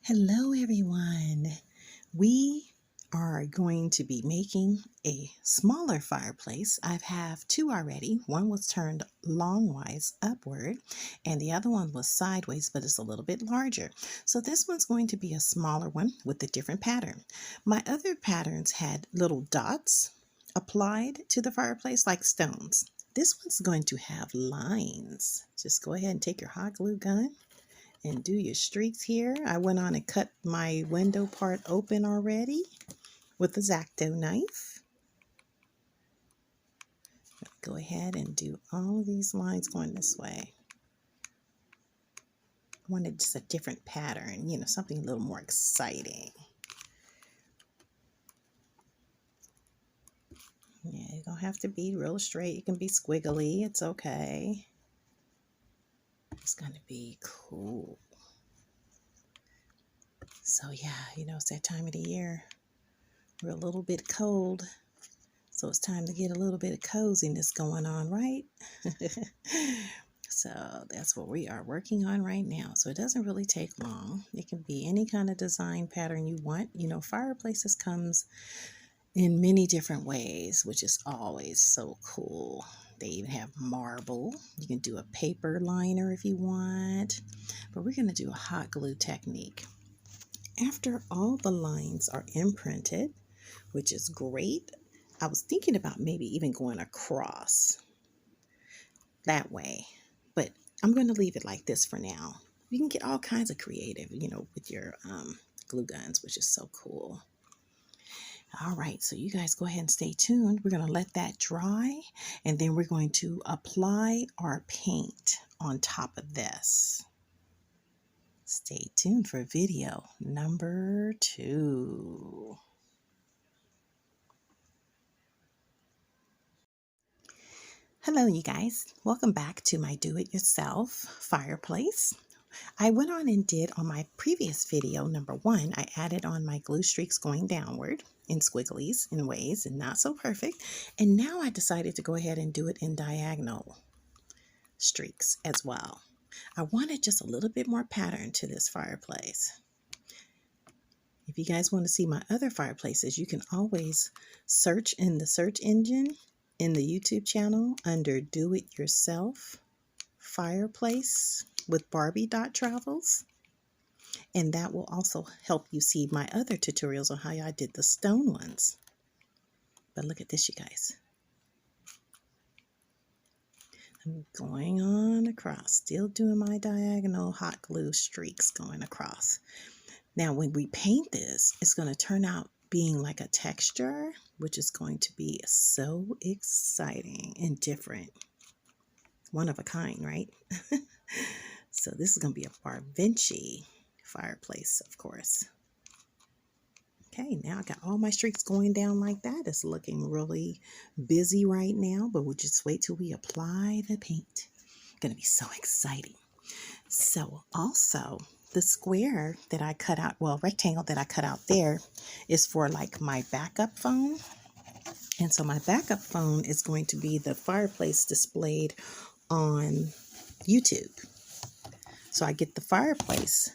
Hello everyone. We are going to be making a smaller fireplace. I have two already. One was turned longwise upward and the other one was sideways, but it's a little bit larger. So this one's going to be a smaller one with a different pattern. My other patterns had little dots applied to the fireplace like stones. This one's going to have lines. Just go ahead and take your hot glue gun and do your streaks here. I went on and cut my window part open already with the Xacto knife. Go ahead and do all of these lines going this way. I wanted just a different pattern, something a little more exciting. Yeah, you don't have to be real straight. You can be squiggly. It's okay. It's going to be cool. So yeah, it's that time of the year. We're a little bit cold. So it's time to get a little bit of coziness going on, right? So that's what we are working on right now. So it doesn't really take long. It can be any kind of design pattern you want. Fireplaces comes in many different ways, which is always so cool. They even have marble. You can do a paper liner if you want. But we're going to do a hot glue technique. After all the lines are imprinted, which is great, I was thinking about maybe even going across that way, but I'm going to leave it like this for now. You can get all kinds of creative, with your glue guns, which is so cool. All right, so you guys go ahead and stay tuned. We're going to let that dry, and then we're going to apply our paint on top of this. Stay tuned for video number 2. Hello, you guys. Welcome back to my do-it-yourself fireplace. I went on and did on my previous video, number 1, I added on my glue streaks going downward in squigglies in ways and not so perfect. And now I decided to go ahead and do it in diagonal streaks as well. I wanted just a little bit more pattern to this fireplace. If you guys want to see my other fireplaces, you can always search in the search engine in the YouTube channel under do-it-yourself fireplace with barbie.Travels. And that will also help you see my other tutorials on how I did the stone ones. But look at this, you guys. I'm going on across, still doing my diagonal hot glue streaks going across. Now, when we paint this, it's going to turn out being like a texture, which is going to be so exciting and different. One of a kind, right? So this is going to be a Barvinci fireplace, of course. Okay, now I got all my streaks going down like that. It's looking really busy right now, but we'll just wait till we apply the paint. It's going to be so exciting. So also, the square that I cut out, rectangle that I cut out there is for like my backup phone. And so my backup phone is going to be the fireplace displayed on YouTube. So I get the fireplace.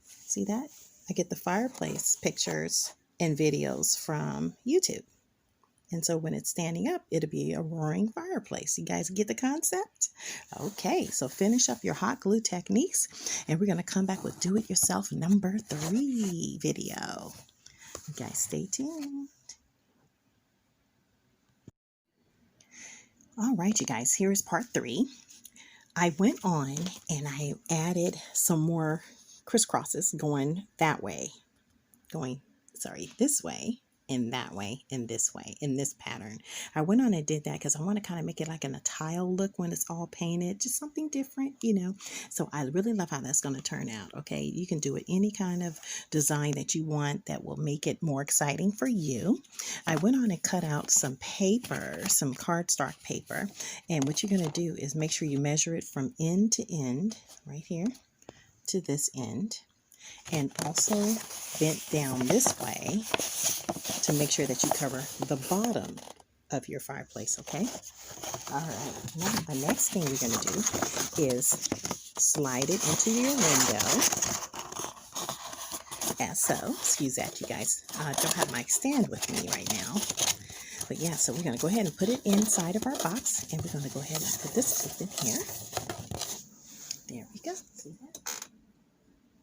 See that? I get the fireplace pictures and videos from YouTube. And so when it's standing up, it'll be a roaring fireplace. You guys get the concept? Okay, so finish up your hot glue techniques, and we're going to come back with do-it-yourself number 3 video. You guys stay tuned. All right, you guys, here is part 3. I went on and I added some more crisscrosses going that way, this way, and that way, and this way, in this pattern. I went on and did that because I want to kind of make it like in a tile look when it's all painted, just something different, So I really love how that's going to turn out, okay? You can do it any kind of design that you want that will make it more exciting for you. I went on and cut out some paper, some cardstock paper, and what you're going to do is make sure you measure it from end to end, right here, to this end, and also bent down this way to make sure that you cover the bottom of your fireplace, okay? All right, now the next thing you're going to do is slide it into your window Yeah, so excuse that, you guys. I don't have my stand with me right now. But yeah, so we're going to go ahead and put it inside of our box. And we're going to go ahead and put this open here. There we go. See that?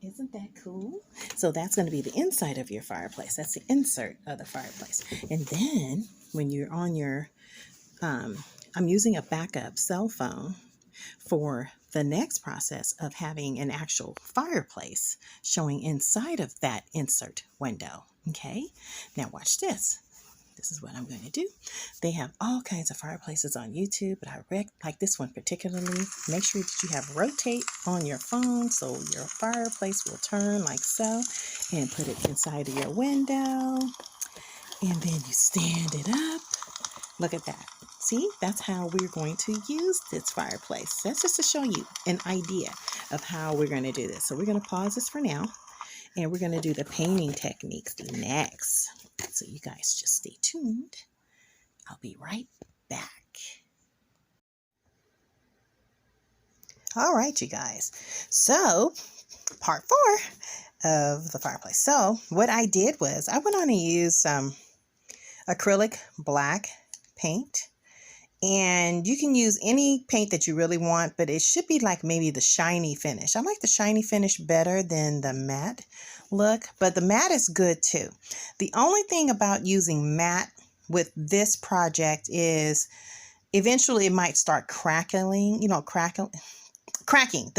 Isn't that cool? So that's going to be the inside of your fireplace. That's the insert of the fireplace. And then when you're on your, I'm using a backup cell phone for the next process of having an actual fireplace showing inside of that insert window. Okay, now watch this. This is what I'm going to do. They have all kinds of fireplaces on YouTube, but I like this one particularly. Make sure that you have rotate on your phone so your fireplace will turn like so, and put it inside of your window. And then you stand it up. Look at that. See, that's how we're going to use this fireplace. That's just to show you an idea of how we're going to do this. So we're going to pause this for now, and we're going to do the painting techniques next. So you guys just stay tuned. I'll be right back. All right, you guys. So part 4 of the fireplace. So what I did was I went on and used some acrylic black paint. And you can use any paint that you really want, but it should be like maybe the shiny finish. I like the shiny finish better than the matte look, but the matte is good too. The only thing about using matte with this project is eventually it might start cracking. The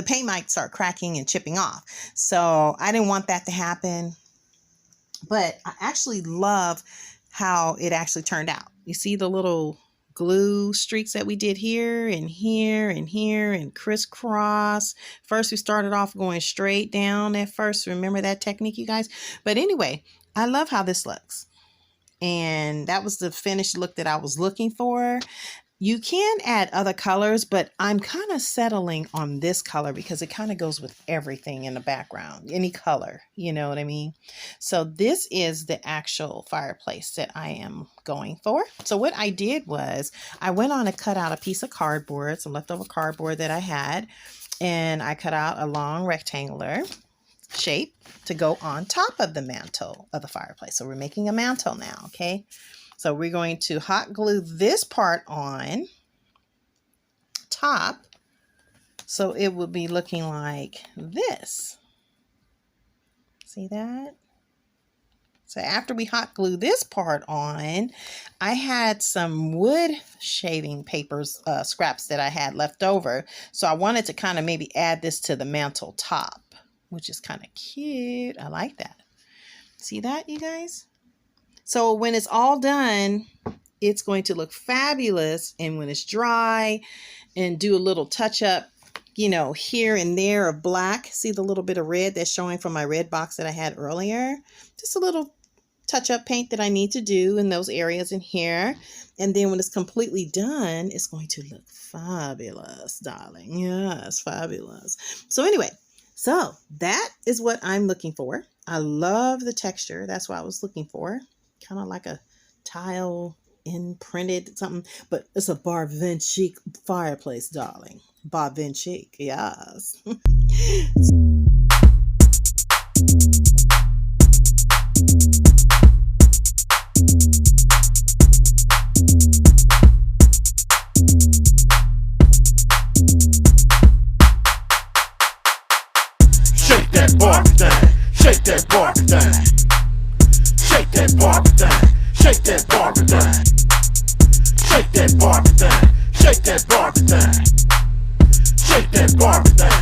paint might start cracking and chipping off. So I didn't want that to happen, but I actually love how it actually turned out. You see the little glue streaks that we did here and here and here and crisscross. First we started off going straight down at first. Remember that technique, you guys? But anyway, I love how this looks. And that was the finished look that I was looking for. You can add other colors, but I'm kind of settling on this color because it kind of goes with everything in the background, any color, you know what I mean? So this is the actual fireplace that I am going for. So what I did was I went on and cut out a piece of cardboard, some leftover cardboard that I had, and I cut out a long rectangular shape to go on top of the mantle of the fireplace. So we're making a mantle now, okay? So we're going to hot glue this part on top so it will be looking like this. See that? So after we hot glue this part on, I had some wood shaving papers, scraps that I had left over. So I wanted to kind of maybe add this to the mantle top, which is kind of cute. I like that. See that, you guys? So when it's all done, it's going to look fabulous. And when it's dry and do a little touch up, you know, here and there of black. See the little bit of red that's showing from my red box that I had earlier? Just a little touch up paint that I need to do in those areas in here. And then when it's completely done, it's going to look fabulous, darling. Yes, fabulous. So anyway, so that is what I'm looking for. I love the texture. That's what I was looking for. Kind of like a tile imprinted something, but it's a barbie fireplace, darling. Barbie, yes. Shake that Barbie thing, shake that Barbie thing. Shake that Barbie thing, shake that Barbie thing. Shake that Barbie thing, shake that Barbie thing. Shake that Barbie thing.